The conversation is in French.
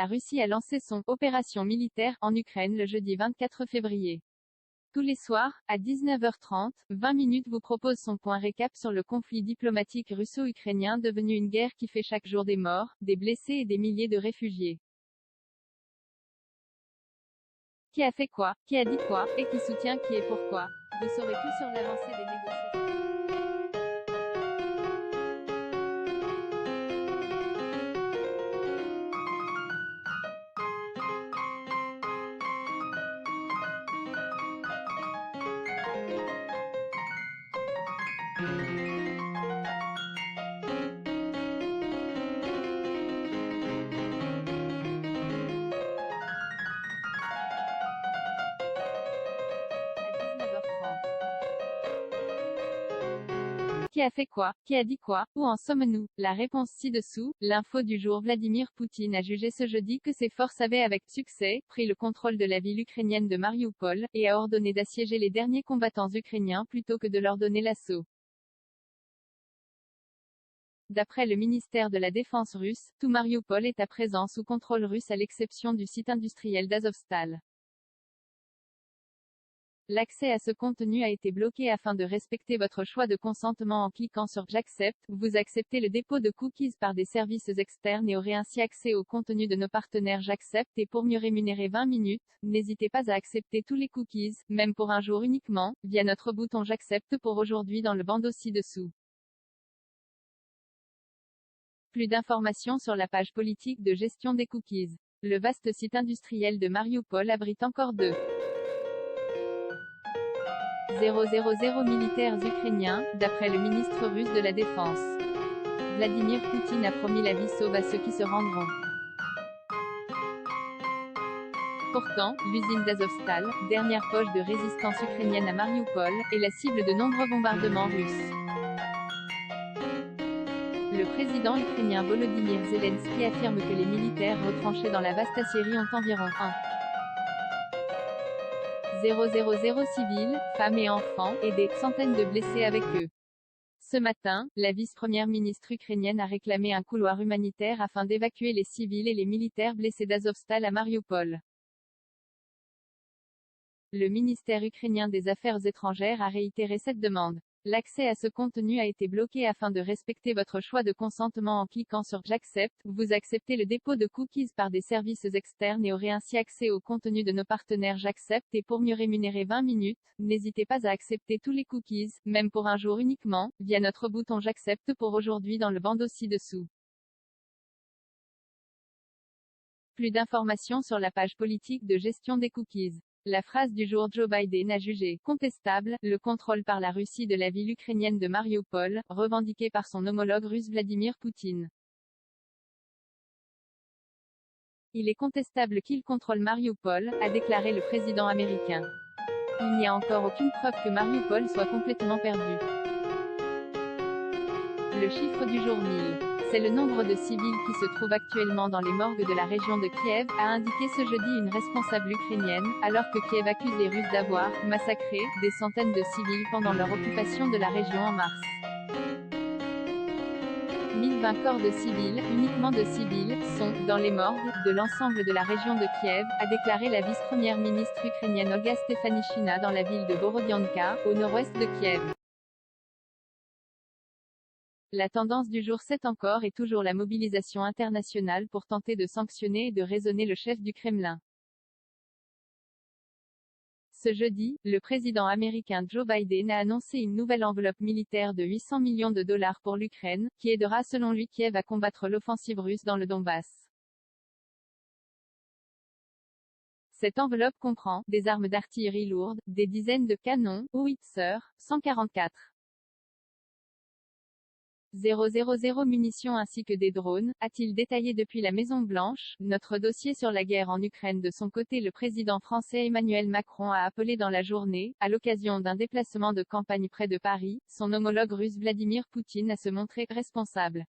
La Russie a lancé son « opération militaire » en Ukraine le jeudi 24 février. Tous les soirs, à 19h30, 20 minutes vous propose son point récap sur le conflit diplomatique russo-ukrainien devenu une guerre qui fait chaque jour des morts, des blessés et des milliers de réfugiés. Qui a fait quoi, qui a dit quoi, et qui soutient qui et pourquoi. Vous saurez tout sur l'avancée des négociations. À 19h30. Qui a fait quoi, qui a dit quoi, où en sommes-nous? La réponse ci-dessous. L'info du jour. Vladimir Poutine a jugé ce jeudi que ses forces avaient avec succès pris le contrôle de la ville ukrainienne de Marioupol, et a ordonné d'assiéger les derniers combattants ukrainiens plutôt que de leur donner l'assaut. D'après le ministère de la Défense russe, tout Marioupol est à présent sous contrôle russe à l'exception du site industriel d'Azovstal. L'accès à ce contenu a été bloqué afin de respecter votre choix de consentement en cliquant sur « J'accepte ». Vous acceptez le dépôt de cookies par des services externes et aurez ainsi accès au contenu de nos partenaires. J'accepte, et pour mieux rémunérer 20 minutes, n'hésitez pas à accepter tous les cookies, même pour un jour uniquement, via notre bouton « J'accepte » pour aujourd'hui dans le bandeau ci-dessous. Plus d'informations sur la page politique de gestion des cookies. Le vaste site industriel de Marioupol abrite encore 2,000 militaires ukrainiens, d'après le ministre russe de la Défense. Vladimir Poutine a promis la vie sauve à ceux qui se rendront. Pourtant, l'usine d'Azovstal, dernière poche de résistance ukrainienne à Marioupol, est la cible de nombreux bombardements russes. Le président ukrainien Volodymyr Zelensky affirme que les militaires retranchés dans la vaste Assiérie ont environ 1,000 civils, femmes et enfants, et des centaines de blessés avec eux. Ce matin, la vice-première ministre ukrainienne a réclamé un couloir humanitaire afin d'évacuer les civils et les militaires blessés d'Azovstal à Marioupol. Le ministère ukrainien des Affaires étrangères a réitéré cette demande. L'accès à ce contenu a été bloqué afin de respecter votre choix de consentement en cliquant sur « J'accepte ». Vous acceptez le dépôt de cookies par des services externes et aurez ainsi accès au contenu de nos partenaires. J'accepte, et pour mieux rémunérer 20 minutes, n'hésitez pas à accepter tous les cookies, même pour un jour uniquement, via notre bouton « J'accepte » pour aujourd'hui dans le bandeau ci-dessous. Plus d'informations sur la page politique de gestion des cookies. La phrase du jour. Joe Biden a jugé contestable le contrôle par la Russie de la ville ukrainienne de Marioupol, revendiqué par son homologue russe Vladimir Poutine. Il est contestable qu'il contrôle Marioupol, a déclaré le président américain. Il n'y a encore aucune preuve que Marioupol soit complètement perdu. Le chiffre du jour 1000. C'est le nombre de civils qui se trouvent actuellement dans les morgues de la région de Kiev, a indiqué ce jeudi une responsable ukrainienne, alors que Kiev accuse les Russes d'avoir « massacré » des centaines de civils pendant leur occupation de la région en mars. 1020 corps de civils, uniquement de civils, sont « dans les morgues » de l'ensemble de la région de Kiev, a déclaré la vice-première ministre ukrainienne Olga Stefanishyna dans la ville de Borodianka, au nord-ouest de Kiev. La tendance du jour. C'est encore et toujours la mobilisation internationale pour tenter de sanctionner et de raisonner le chef du Kremlin. Ce jeudi, le président américain Joe Biden a annoncé une nouvelle enveloppe militaire de 800 millions de dollars pour l'Ukraine, qui aidera selon lui Kiev à combattre l'offensive russe dans le Donbass. Cette enveloppe comprend des armes d'artillerie lourde, des dizaines de canons, Howitzer, 144. 000 munitions ainsi que des drones, a-t-il détaillé depuis la Maison-Blanche. Notre dossier sur la guerre en Ukraine. De son côté, le président français Emmanuel Macron a appelé dans la journée, à l'occasion d'un déplacement de campagne près de Paris, son homologue russe Vladimir Poutine à se montrer responsable.